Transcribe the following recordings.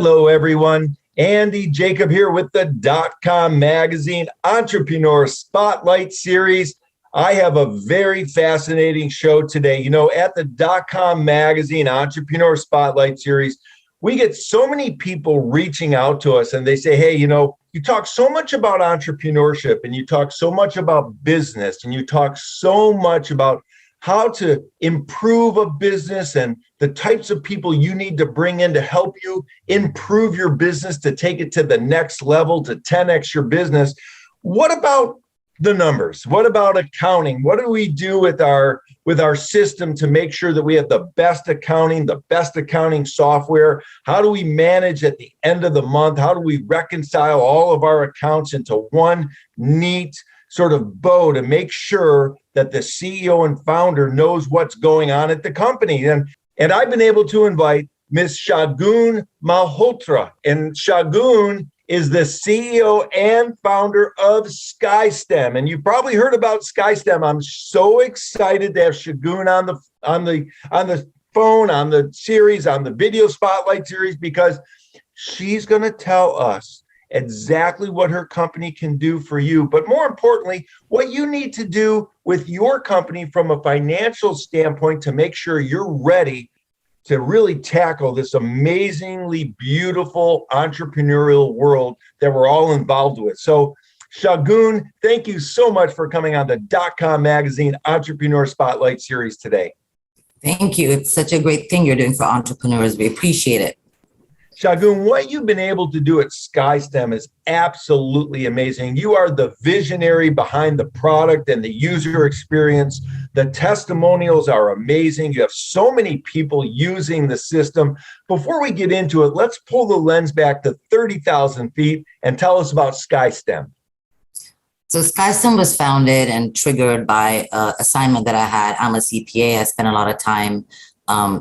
Hello, everyone. Andy Jacob here with the DotCom Magazine Entrepreneur Spotlight Series. I have a very fascinating show today. You know, at the DotCom Magazine Entrepreneur Spotlight Series, we get so many people reaching out to us and they say, hey, you know, you talk so much about entrepreneurship and you talk so much about business and you talk so much about how to improve a business and the types of people you need to bring in to help you improve your business, to take it to the next level, to 10x your business. What about the numbers? What about accounting? What do we do with our system to make sure that we have the best accounting software? How do we manage at the end of the month? How do we reconcile all of our accounts into one neat sort of bow to make sure that the CEO and founder knows what's going on at the company? And I've been able to invite Ms. Shagun Malhotra. And Shagun is the CEO and founder of SkyStem. And you've probably heard about SkyStem. I'm so excited to have Shagun on the phone, on the series, on the video spotlight series, because she's going to tell us exactly what her company can do for you, but more importantly, what you need to do with your company from a financial standpoint to make sure you're ready to really tackle this amazingly beautiful entrepreneurial world that we're all involved with. So, Shagun, thank you so much for coming on the DotCom Magazine Entrepreneur Spotlight Series today. Thank you. It's such a great thing you're doing for entrepreneurs. We appreciate it. Shagun, what you've been able to do at SkyStem is absolutely amazing. You are the visionary behind the product and the user experience. The testimonials are amazing. You have so many people using the system. Before we get into it, let's pull the lens back to 30,000 feet and tell us about SkyStem. So SkyStem was founded and triggered by an assignment that I had. I'm a CPA. I spent a lot of time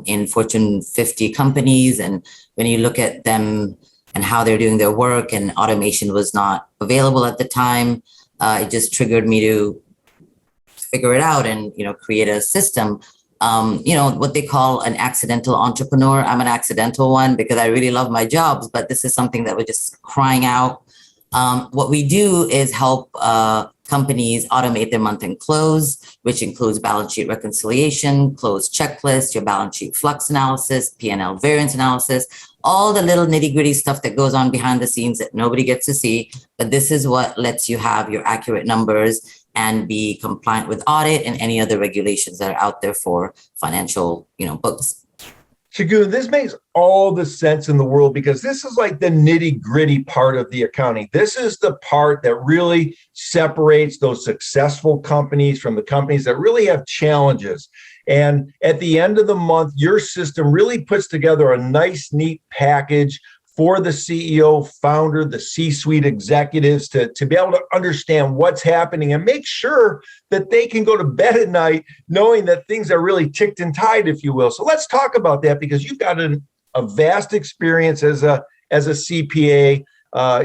in Fortune 50 companies, and when you look at them and how they're doing their work, and automation was not available at the time, it just triggered me to figure it out and, you know, create a system. You know, what they call an accidental entrepreneur. I'm an accidental one because I really love my jobs, but this is something that was just crying out. What we do is help companies automate their month-end close, which includes balance sheet reconciliation, close checklist, your balance sheet flux analysis, P&L variance analysis, all the little nitty-gritty stuff that goes on behind the scenes that nobody gets to see. But this is what lets you have your accurate numbers and be compliant with audit and any other regulations that are out there for financial, books. Shagun, this makes all the sense in the world, because this is like the nitty-gritty part of the accounting. This is the part that really separates those successful companies from the companies that really have challenges. And at the end of the month, your system really puts together a nice, neat package for the CEO, founder, the C-suite executives to be able to understand what's happening and make sure that they can go to bed at night knowing that things are really ticked and tied, if you will. So let's talk about that, because you've got a vast experience as a CPA.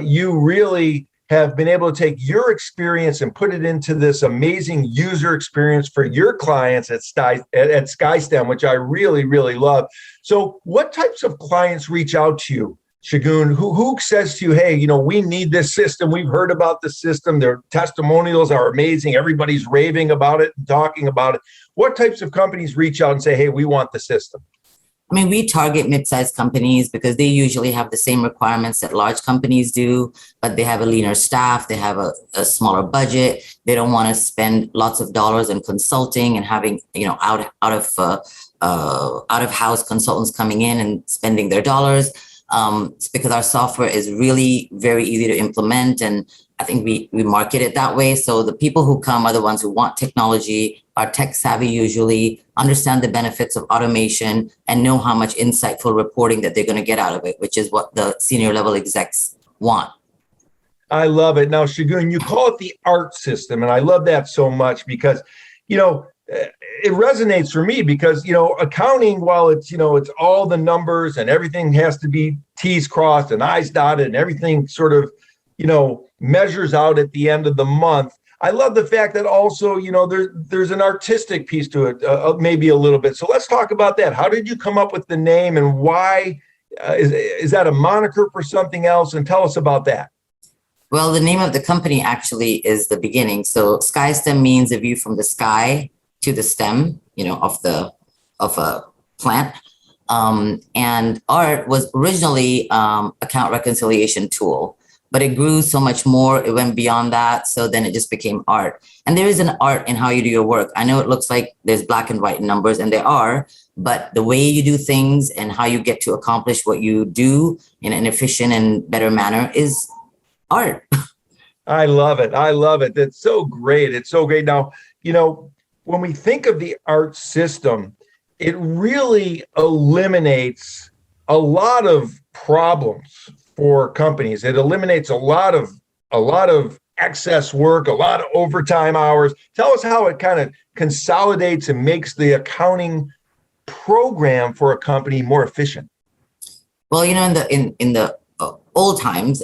You really have been able to take your experience and put it into this amazing user experience for your clients at SkyStem, which I really, really love. So what types of clients reach out to you, Shagun? Who says to you, hey, we need this system. We've heard about the system. Their testimonials are amazing. Everybody's raving about it and talking about it. What types of companies reach out and say, hey, we want the system? I mean, we target mid-sized companies because they usually have the same requirements that large companies do, but they have a leaner staff. They have a smaller budget. They don't want to spend lots of dollars in consulting and having, out of house consultants coming in and spending their dollars. It's because our software is really very easy to implement, and I think we market it that way. So the people who come are the ones who want technology, are tech savvy usually, understand the benefits of automation, and know how much insightful reporting that they're going to get out of it, which is what the senior level execs want. I love it. Now, Shagun, you call it the art system, and I love that so much because, it resonates for me because, accounting, while it's all the numbers and everything has to be T's crossed and I's dotted and everything sort of, measures out at the end of the month. I love the fact that also, there's an artistic piece to it, maybe a little bit. So let's talk about that. How did you come up with the name, and why Is that a moniker for something else? And tell us about that. Well, the name of the company actually is the beginning. So SkyStem means a view from the sky to the stem, of a plant. And art was originally account reconciliation tool, but it grew so much more. It went beyond that. So then it just became art. And there is an art in how you do your work. I know it looks like there's black and white numbers, and there are, but the way you do things and how you get to accomplish what you do in an efficient and better manner is art. I love it. I love it. That's so great. It's so great. Now, when we think of the art system, it really eliminates a lot of problems for companies. It eliminates a lot of excess work, a lot of overtime hours. Tell us how it kind of consolidates and makes the accounting program for a company more efficient. Well, in the old times,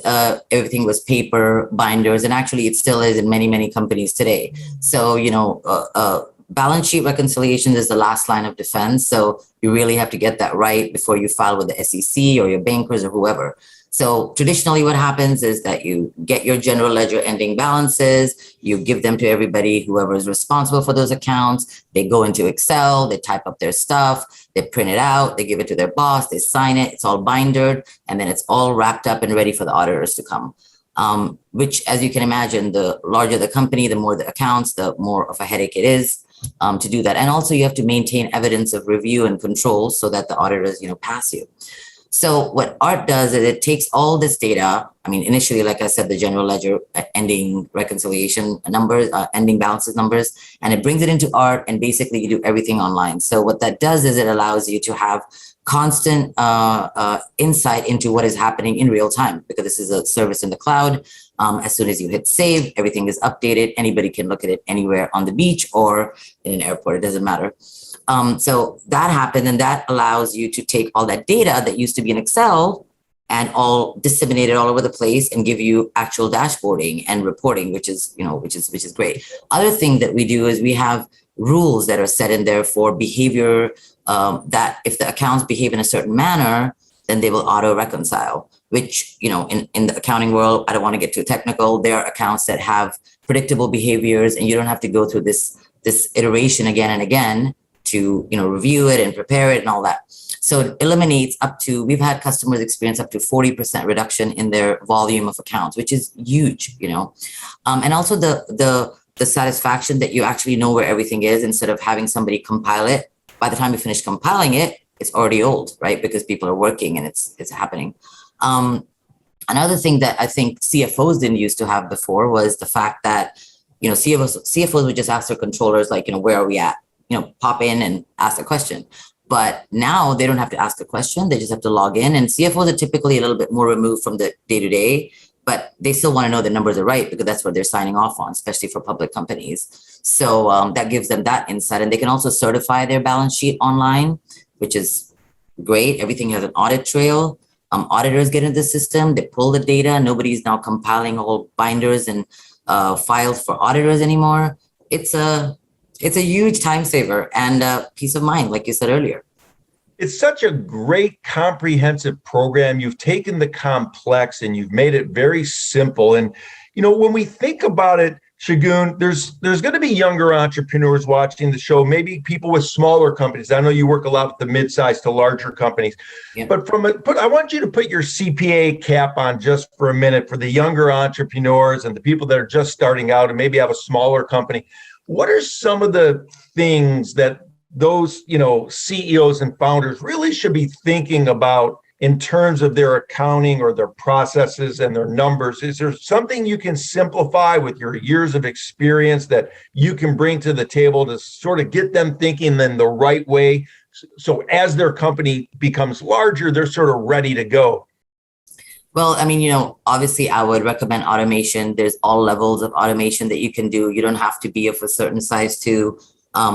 everything was paper, binders, and actually it still is in many, many companies today. So, balance sheet reconciliation is the last line of defense. So you really have to get that right before you file with the SEC or your bankers or whoever. So traditionally what happens is that you get your general ledger ending balances, you give them to everybody, whoever is responsible for those accounts. They go into Excel, they type up their stuff, they print it out, they give it to their boss, they sign it, it's all bindered, and then it's all wrapped up and ready for the auditors to come. Which, as you can imagine, the larger the company, the more the accounts, the more of a headache it is to do that. And also you have to maintain evidence of review and control so that the auditors, pass you. So what art does is it takes all this data. I mean, initially, like I said, the general ledger ending reconciliation numbers, ending balances numbers, and it brings it into art, and basically you do everything online. So what that does is it allows you to have constant insight into what is happening in real time, because this is a service in the cloud. As soon as you hit save, everything is updated. Anybody can look at it anywhere on the beach or in an airport, it doesn't matter. So that happened, and that allows you to take all that data that used to be in Excel and all disseminate it all over the place and give you actual dashboarding and reporting, which is great. Other thing that we do is we have rules that are set in there for behavior, that if the accounts behave in a certain manner, then they will auto reconcile, which, in the accounting world, I don't want to get too technical. There are accounts that have predictable behaviors, and you don't have to go through this iteration again and again to, review it and prepare it and all that. So it eliminates we've had customers experience up to 40% reduction in their volume of accounts, which is huge, and also the satisfaction that you actually know where everything is instead of having somebody compile it. By the time you finish compiling it, it's already old, right? Because people are working and it's happening. Another thing that I think CFOs didn't used to have before was the fact that, CFOs would just ask their controllers, like, where are we at? Pop in and ask a question. But now they don't have to ask a question. They just have to log in. And CFOs are typically a little bit more removed from the day-to-day, but they still want to know the numbers are right because that's what they're signing off on, especially for public companies. So that gives them that insight. And they can also certify their balance sheet online, which is great. Everything has an audit trail. Auditors get into the system. They pull the data. Nobody's now compiling all binders and files for auditors anymore. It's a huge time saver and peace of mind, like you said earlier. It's such a great comprehensive program. You've taken the complex and you've made it very simple. And, when we think about it, Shagun, there's going to be younger entrepreneurs watching the show, maybe people with smaller companies. I know you work a lot with the mid-sized to larger companies, yeah. But I want you to put your CPA cap on just for a minute for the younger entrepreneurs and the people that are just starting out and maybe have a smaller company. What are some of the things that those, CEOs and founders really should be thinking about in terms of their accounting or their processes and their numbers? Is there something you can simplify with your years of experience that you can bring to the table to sort of get them thinking in the right way? So as their company becomes larger, they're sort of ready to go. Well, I mean, obviously I would recommend automation. There's all levels of automation that you can do. You don't have to be of a certain size to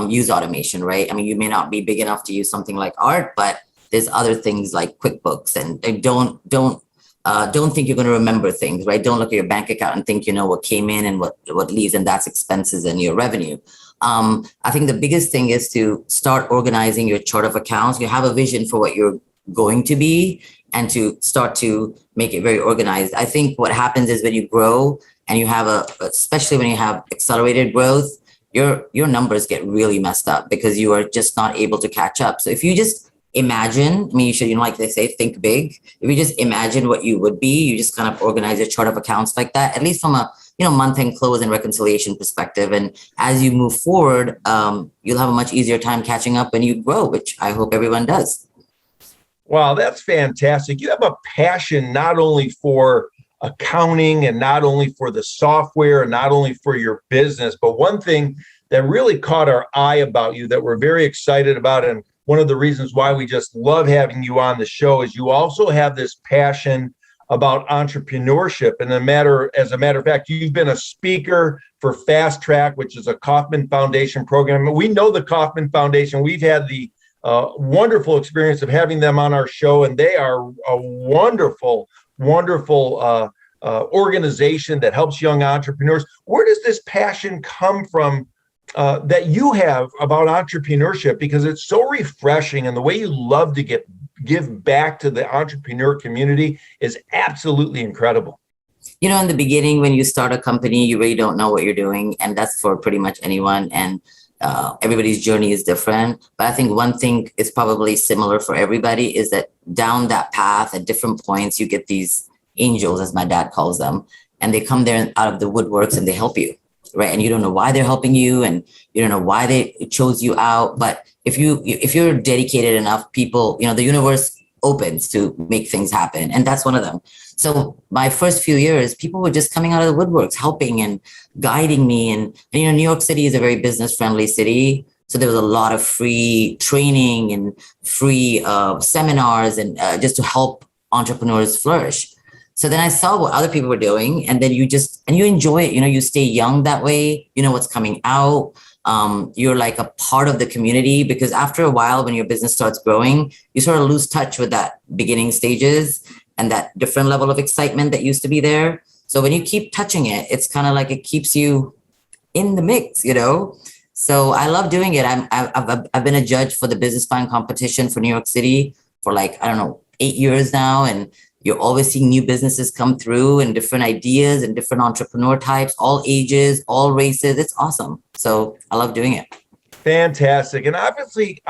use automation, right? I mean, you may not be big enough to use something like art, but there's other things like QuickBooks, and don't think you're going to remember things, right? Don't look at your bank account and think what came in and what leaves, and that's expenses and your revenue. I think the biggest thing is to start organizing your chart of accounts. You have a vision for what you're going to be, and to start to make it very organized. I think what happens is when you grow and you have especially when you have accelerated growth, your numbers get really messed up because you are just not able to catch up. So if you just imagine, I mean, you should, like they say, think big. If you just imagine what you would be, you just kind of organize your chart of accounts like that, at least from a month-end close and reconciliation perspective. And as you move forward, you'll have a much easier time catching up when you grow, which I hope everyone does. Wow, that's fantastic. You have a passion not only for accounting and not only for the software and not only for your business, but one thing that really caught our eye about you that we're very excited about, and one of the reasons why we just love having you on the show, is you also have this passion about entrepreneurship. And as a matter of fact, you've been a speaker for Fast Trac, which is a Kauffman Foundation program. We know the Kauffman Foundation. We've had the wonderful experience of having them on our show, and they are a wonderful organization that helps young entrepreneurs. Where does this passion come from that you have about entrepreneurship? Because it's so refreshing, and the way you love to give back to the entrepreneur community is absolutely incredible. In the beginning, when you start a company, you really don't know what you're doing, and that's for pretty much anyone. And everybody's journey is different. But I think one thing is probably similar for everybody is that down that path at different points, you get these angels, as my dad calls them, and they come there out of the woodworks and they help you, right? And you don't know why they're helping you, and you don't know why they chose you out. But if you're dedicated enough, people, the universe opens to make things happen, and that's one of them. So my first few years, people were just coming out of the woodworks, helping and guiding me. And New York City is a very business-friendly city. So there was a lot of free training and free seminars and just to help entrepreneurs flourish. So then I saw what other people were doing, and then you enjoy it. You stay young that way. You know what's coming out. You're like a part of the community, because after a while, when your business starts growing, you sort of lose touch with that beginning stages and that different level of excitement that used to be there. So when you keep touching it, it's kind of like it keeps you in the mix, So I love doing it. I've been a judge for the business plan competition for New York City for 8 years now, and you're always seeing new businesses come through and different ideas and different entrepreneur types, all ages, all races. It's awesome. So I love doing it. Fantastic. And obviously,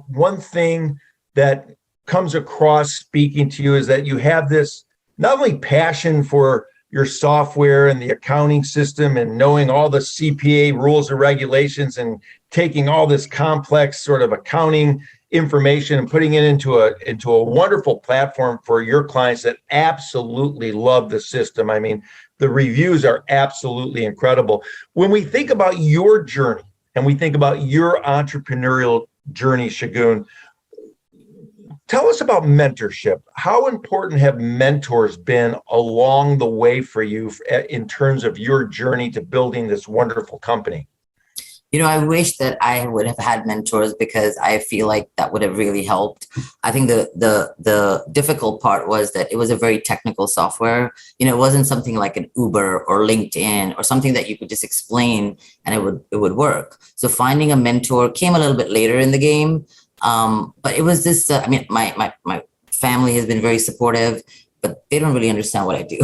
one thing that comes across speaking to you is that you have this not only passion for your software and the accounting system and knowing all the CPA rules and regulations and taking all this complex sort of accounting information and putting it into a wonderful platform for your clients that absolutely love the system. I mean, the reviews are absolutely incredible. When we think about your journey and we think about your entrepreneurial journey, Shagun, tell us about mentorship. How important have mentors been along the way for you in terms of your journey to building this wonderful company? I wish that I would have had mentors, because I feel like that would have really helped. I think the difficult part was that it was a very technical software. It wasn't something like an Uber or LinkedIn or something that you could just explain and it would work. So finding a mentor came a little bit later in the game. But it was this, my family has been very supportive, but they don't really understand what I do.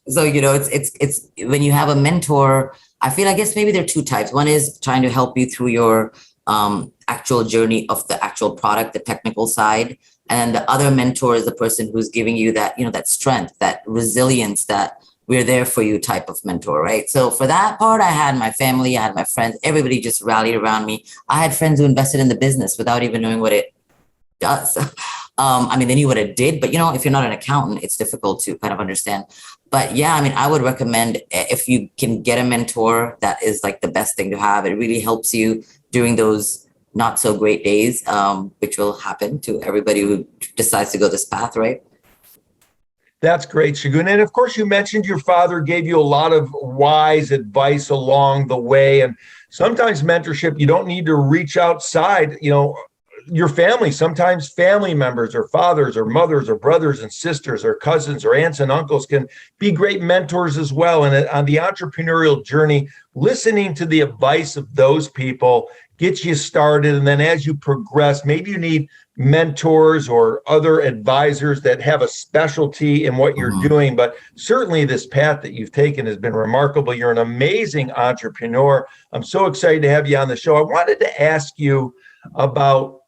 So, it's when you have a mentor, I feel, I guess maybe there are two types. One is trying to help you through your actual journey of the actual product, the technical side. And the other mentor is the person who's giving you that, that strength, that resilience, that we're there for you type of mentor, right? So for that part, I had my family, I had my friends, everybody just rallied around me. I had friends who invested in the business without even knowing what it does. They knew what it did, but if you're not an accountant, it's difficult to kind of understand. But yeah, I would recommend, if you can get a mentor, that is like the best thing to have. It really helps you during those not so great days, which will happen to everybody who decides to go this path, right? That's great, Shagun. And of course, you mentioned your father gave you a lot of wise advice along the way. And sometimes mentorship, you don't need to reach outside, your family. Sometimes family members or fathers or mothers or brothers and sisters or cousins or aunts and uncles can be great mentors as well. And on the entrepreneurial journey, listening to the advice of those people get you started. And then as you progress, maybe you need mentors or other advisors that have a specialty in what you're doing. But certainly this path that you've taken has been remarkable. You're an amazing entrepreneur. I'm so excited to have you on the show. I wanted to ask you about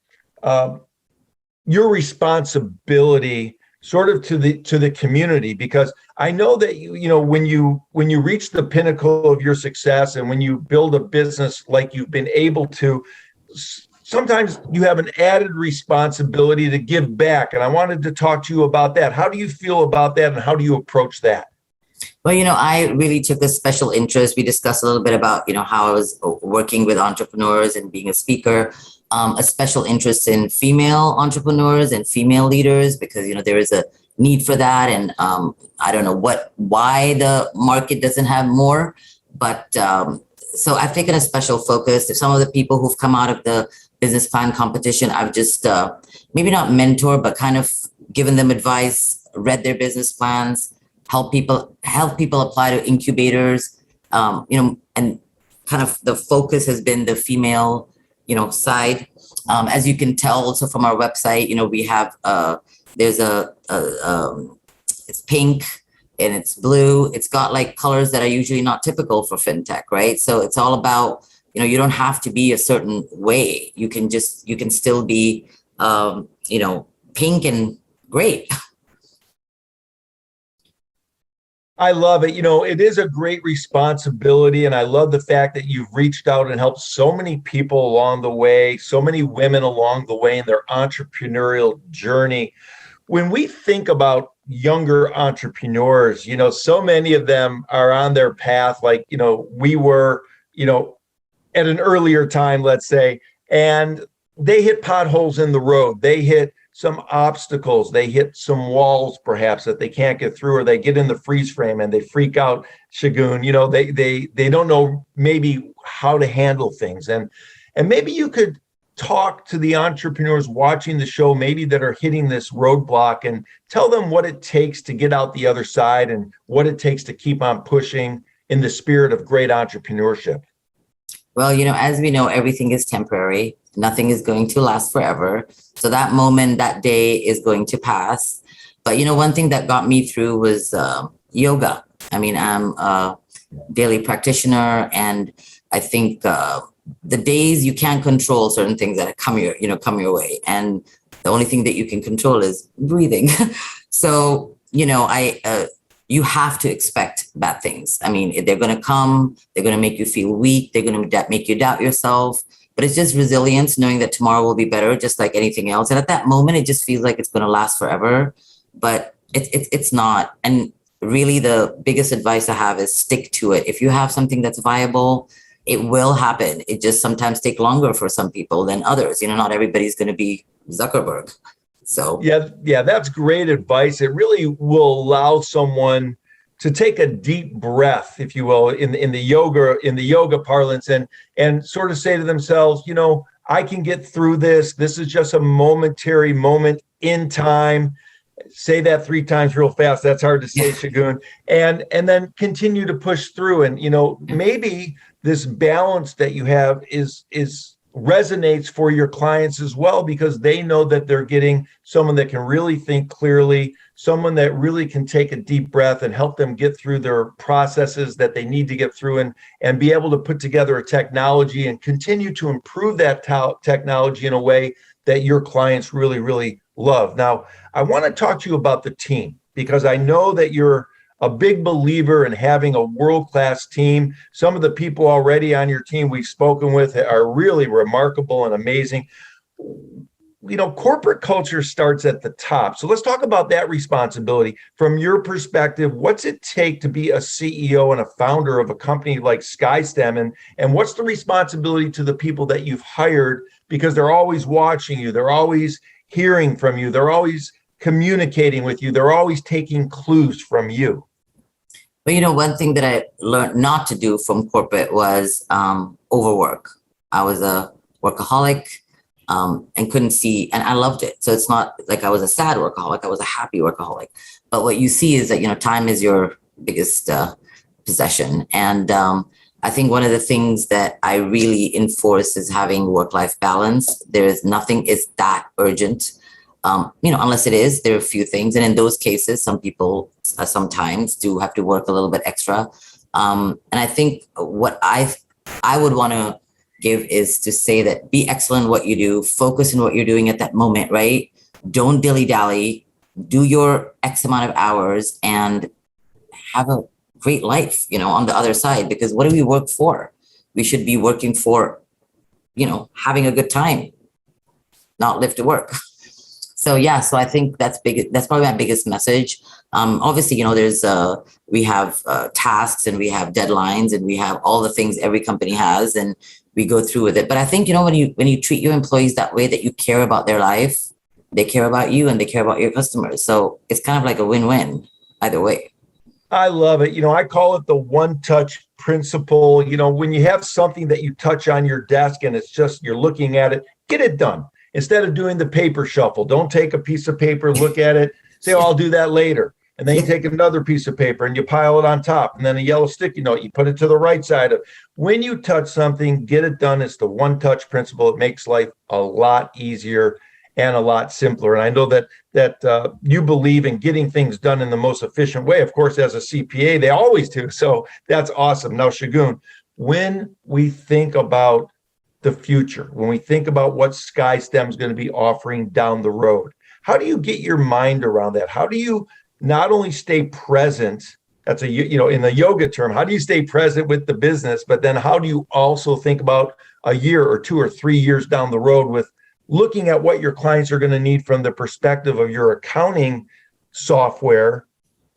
your responsibility sort of to the community, because I know that when you reach the pinnacle of your success and when you build a business like you've been able to, sometimes you have an added responsibility to give back. And I wanted to talk to you about that. How do you feel about that, and how do you approach that? Well, I really took a special interest. We discussed a little bit about, how I was working with entrepreneurs and being a speaker, a special interest in female entrepreneurs and female leaders, because, there is a need for that. And I don't know why the market doesn't have more, but so I've taken a special focus. If some of the people who've come out of the business plan competition, I've just maybe not mentor, but kind of given them advice, read their business plans, help people apply to incubators, and kind of the focus has been the female, side. As you can tell also from our website, we have, there's it's pink and it's blue. It's got like colors that are usually not typical for fintech, right? So it's all about, you don't have to be a certain way. You can still be, pink and great. I love it. It is a great responsibility. And I love the fact that you've reached out and helped so many people along the way, so many women along the way in their entrepreneurial journey. When we think about younger entrepreneurs, so many of them are on their path, like, we were, at an earlier time, let's say, and they hit potholes in the road. They hit some obstacles, they hit some walls perhaps that they can't get through, or they get in the freeze frame and they freak out, Shagun. They don't know maybe how to handle things. And maybe you could talk to the entrepreneurs watching the show, maybe that are hitting this roadblock, and tell them what it takes to get out the other side and what it takes to keep on pushing in the spirit of great entrepreneurship. Well, as we know, everything is temporary. Nothing is going to last forever. So that moment, that day is going to pass. But, one thing that got me through was yoga. I mean, I'm a daily practitioner, and I think the days you can't control certain things that come your way. And the only thing that you can control is breathing. So, you have to expect bad things. I mean, they're going to come, they're going to make you feel weak, they're going to make you doubt yourself. But it's just resilience, knowing that tomorrow will be better, just like anything else. And at that moment, it just feels like it's going to last forever, but it's not. And really, the biggest advice I have is stick to it. If you have something that's viable, it will happen. It just sometimes takes longer for some people than others. Not everybody's going to be Zuckerberg. So yeah, that's great advice. It really will allow someone to take a deep breath, if you will, in the yoga parlance, and sort of say to themselves, I can get through this. This is just a momentary moment in time. Say that 3 times real fast. That's hard to say, Shagun. And then continue to push through. And maybe this balance that you have is resonates for your clients as well, because they know that they're getting someone that can really think clearly, someone that really can take a deep breath and help them get through their processes that they need to get through, and be able to put together a technology and continue to improve that technology in a way that your clients really, really love. Now, I want to talk to you about the team, because I know that you're a big believer in having a world-class team. Some of the people already on your team we've spoken with are really remarkable and amazing. Corporate culture starts at the top. So let's talk about that responsibility. From your perspective, what's it take to be a CEO and a founder of a company like SkyStem? And what's the responsibility to the people that you've hired, because they're always watching you, they're always hearing from you, they're always communicating with you, they're always taking clues from you? But one thing that I learned not to do from corporate was overwork. I was a workaholic and couldn't see, and I loved it. So it's not like I was a sad workaholic, I was a happy workaholic. But what you see is that, time is your biggest possession. And I think one of the things that I really enforce is having work-life balance. Nothing is that urgent. Unless it is, there are a few things. And in those cases, some people sometimes do have to work a little bit extra. And I think what I would want to give is to say that be excellent in what you do, focus on what you're doing at that moment, right? Don't dilly-dally, do your X amount of hours and have a great life, on the other side, because what do we work for? We should be working for, having a good time, not live to work. So I think that's big. That's probably my biggest message. Obviously, we have tasks and we have deadlines and we have all the things every company has, and we go through with it. But I think, when you treat your employees that way, that you care about their life, they care about you and they care about your customers. So it's kind of like a win-win either way. I love it. I call it the one-touch principle. When you have something that you touch on your desk and it's just, you're looking at it, get it done. Instead of doing the paper shuffle, don't take a piece of paper, look at it, say, I'll do that later. And then you take another piece of paper and you pile it on top. And then a yellow sticky note, you put it to the right side of. When you touch something, get it done. It's the one-touch principle. It makes life a lot easier and a lot simpler. And I know that you believe in getting things done in the most efficient way. Of course, as a CPA, they always do. So that's awesome. Now, Shagun, when we think about the future, when we think about what SkyStem is going to be offering down the road, how do you get your mind around that? How do you not only stay present, that's in the yoga term, how do you stay present with the business, but then how do you also think about a year or 2 or 3 years down the road with looking at what your clients are going to need from the perspective of your accounting software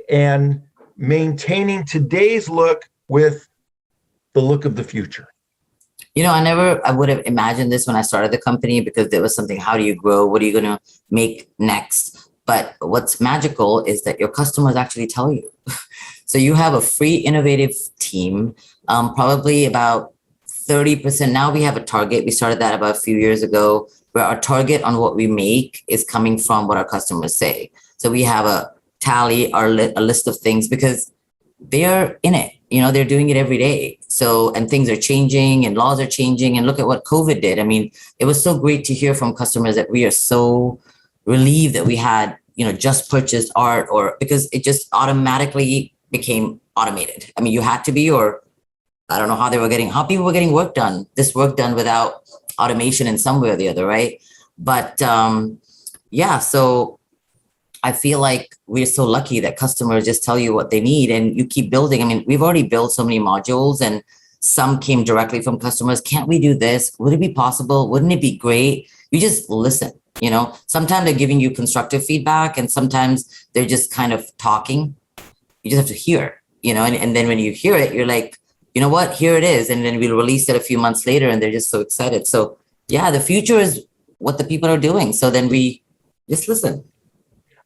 and maintaining today's look with the look of the future? I would have imagined this when I started the company, because there was something, how do you grow? What are you going to make next? But what's magical is that your customers actually tell you. So you have a free innovative team, probably about 30%. Now we have a target. We started that about a few years ago, where our target on what we make is coming from what our customers say. So we have a tally, a list of things, because they're in it. They're doing it every day. So, and things are changing and laws are changing. And look at what COVID did. I mean, it was so great to hear from customers that we are so relieved that we had, just purchased art, or because it just automatically became automated. I mean, you had to be, or I don't know how people were getting work done without automation in some way or the other, right? But so I feel like we're so lucky that customers just tell you what they need and you keep building. I mean, we've already built so many modules and some came directly from customers. Can't we do this? Would it be possible? Wouldn't it be great? You just listen, Sometimes they're giving you constructive feedback and sometimes they're just kind of talking. You just have to hear, and then when you hear it, you're like, you know what, here it is. And then we'll release it a few months later and they're just so excited. So the future is what the people are doing. So then we just listen.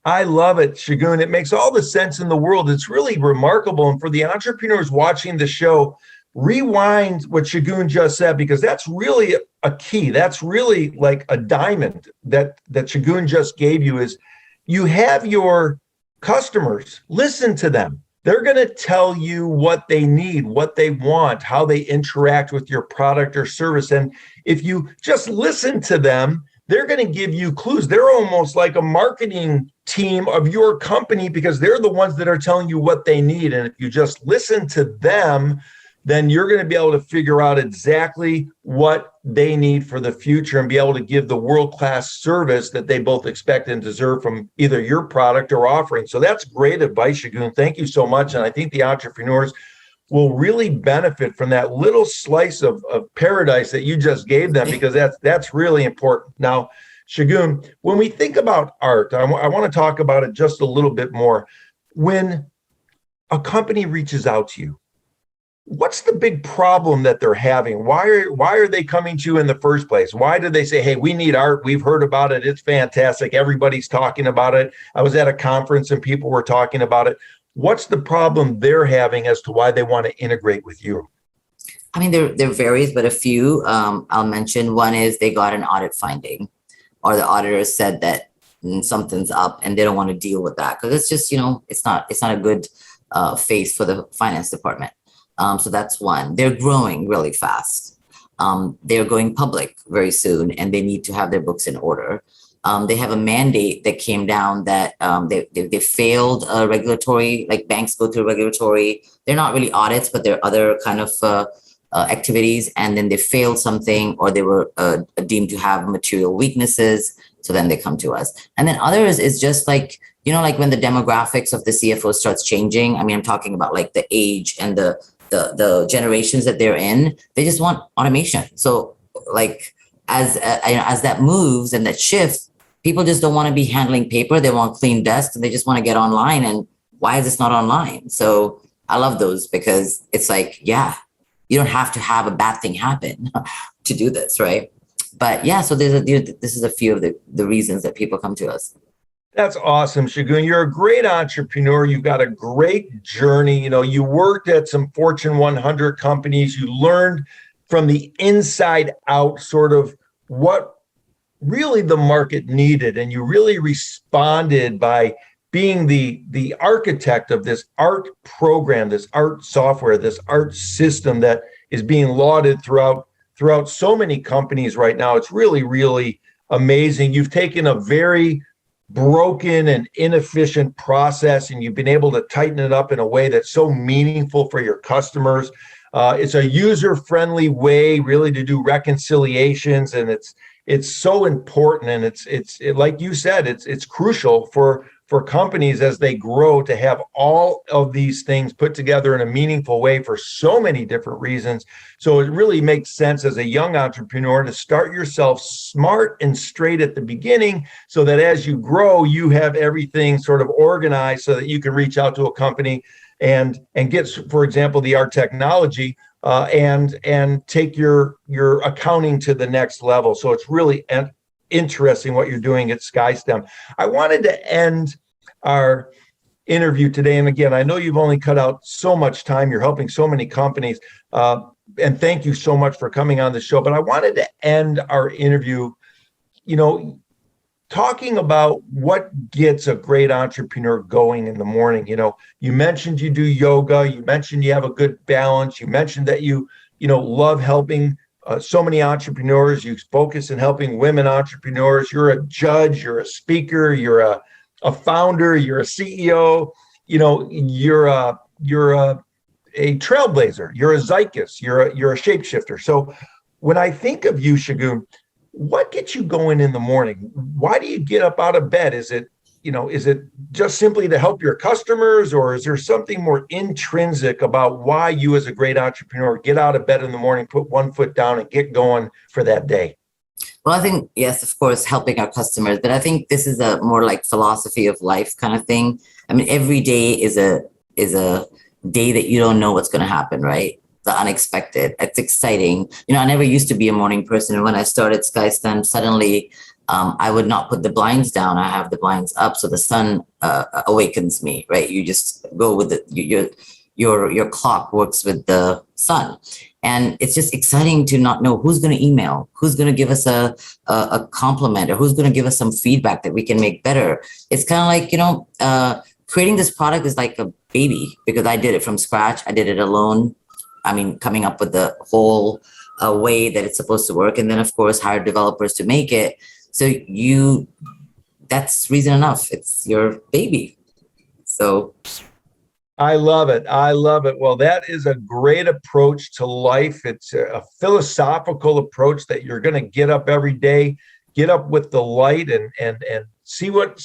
I love it, Shagun. It makes all the sense in the world. It's really remarkable. And for the entrepreneurs watching the show, rewind what Shagun just said, because that's really a key. That's really like a diamond that Shagun just gave you. Is you have your customers, listen to them. They're going to tell you what they need, what they want, how they interact with your product or service. And if you just listen to them, they're going to give you clues. They're almost like a marketing team of your company, because they're the ones that are telling you what they need. And if you just listen to them, then you're going to be able to figure out exactly what they need for the future and be able to give the world-class service that they both expect and deserve from either your product or offering. So that's great advice, Shagun. Thank you so much. And I think the entrepreneurs will really benefit from that little slice of paradise that you just gave them, because that's really important. Now, Shagun, when we think about art, I want to talk about it just a little bit more. When a company reaches out to you, what's the big problem that they're having? Why are they coming to you in the first place? Why did they say, hey, we need art. We've heard about it. It's fantastic. Everybody's talking about it. I was at a conference and people were talking about it. What's the problem they're having as to why they want to integrate with you? I mean, there varies, but a few I'll mention. One is they got an audit finding, or the auditor said that something's up and they don't want to deal with that because it's just, it's not a good face for the finance department. So that's one. They're growing really fast. They're going public very soon, and they need to have their books in order. They have a mandate that came down that they failed regulatory, like banks go through regulatory. They're not really audits, but they're other kind of activities. And then they failed something, or they were deemed to have material weaknesses. So then they come to us. And then others is just like, like when the demographics of the CFO starts changing. I mean, I'm talking about like the age and the generations that they're in. They just want automation. So like as that moves and that shifts, people just don't want to be handling paper. They want clean desks, and they just want to get online. And why is this not online? So I love those, because it's like, yeah, you don't have to have a bad thing happen to do this, right? But yeah, so this is a few of the reasons that people come to us. That's awesome, Shagun. You're a great entrepreneur. You've got a great journey. You worked at some Fortune 100 companies. You learned from the inside out sort of what really the market needed, and you really responded by being the architect of this art program, this art software, this art system that is being lauded throughout so many companies right now. It's really, really amazing. You've taken a very broken and inefficient process, and you've been able to tighten it up in a way that's so meaningful for your customers. It's a user-friendly way really to do reconciliations, and it's so important, and it's like you said, it's crucial for companies as they grow to have all of these things put together in a meaningful way for so many different reasons. So it really makes sense as a young entrepreneur to start yourself smart and straight at the beginning, so that as you grow, you have everything sort of organized so that you can reach out to a company and get, for example, the art technology and take your accounting to the next level. So it's really interesting what you're doing at SkyStem. I wanted to end our interview today, and again, I know you've only cut out so much time. You're helping so many companies, and thank you so much for coming on the show. But I wanted to end our interview, talking about what gets a great entrepreneur going in the morning. You mentioned you do yoga. You mentioned you have a good balance. You mentioned that you love helping so many entrepreneurs. You focus in helping women entrepreneurs. You're a judge. You're a speaker. You're a founder. You're a CEO. You're a trailblazer. You're a zeitgeist. You're a shapeshifter. So when I think of you, Shagun, what gets you going in the morning? Why do you get up out of bed? Is it just simply to help your customers, or is there something more intrinsic about why you as a great entrepreneur get out of bed in the morning, put one foot down and get going for that day? Well, I think, yes, of course, helping our customers, but I think this is a more like philosophy of life kind of thing. I mean, every day is a day that you don't know what's going to happen, right? The unexpected. It's exciting. I never used to be a morning person. And when I started SkyStem, suddenly I would not put the blinds down. I have the blinds up, so the sun awakens me, right? You just go with your clock works with the sun. And it's just exciting to not know who's going to email, who's going to give us a compliment, or who's going to give us some feedback that we can make better. It's kind of like, creating this product is like a baby, because I did it from scratch. I did it alone. I mean, coming up with the whole way that it's supposed to work. And then, of course, hire developers to make it. So that's reason enough. It's your baby. So I love it. I love it. Well, that is a great approach to life. It's a philosophical approach that you're going to get up every day, get up with the light, and see what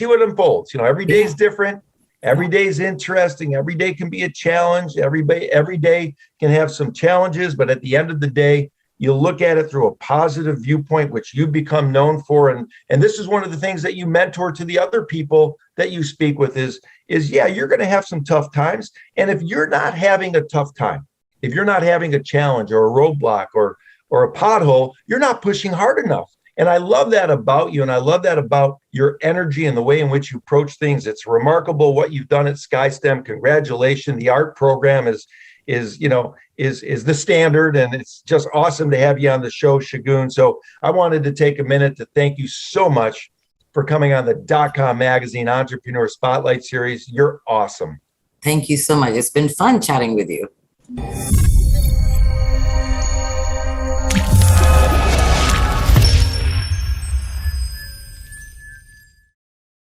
unfolds. Every day is different. Every day is interesting. Every day can be a challenge. Every day can have some challenges, but at the end of the day, you look at it through a positive viewpoint, which you become known for. And this is one of the things that you mentor to the other people that you speak with is yeah, you're going to have some tough times. And if you're not having a tough time, if you're not having a challenge or a roadblock or a pothole, you're not pushing hard enough. And I love that about you. And I love that about your energy and the way in which you approach things. It's remarkable what you've done at SkyStem. Congratulations. The art program is the standard, and it's just awesome to have you on the show, Shagun. So I wanted to take a minute to thank you so much for coming on the .com Magazine Entrepreneur Spotlight Series. You're awesome. Thank you so much. It's been fun chatting with you. you.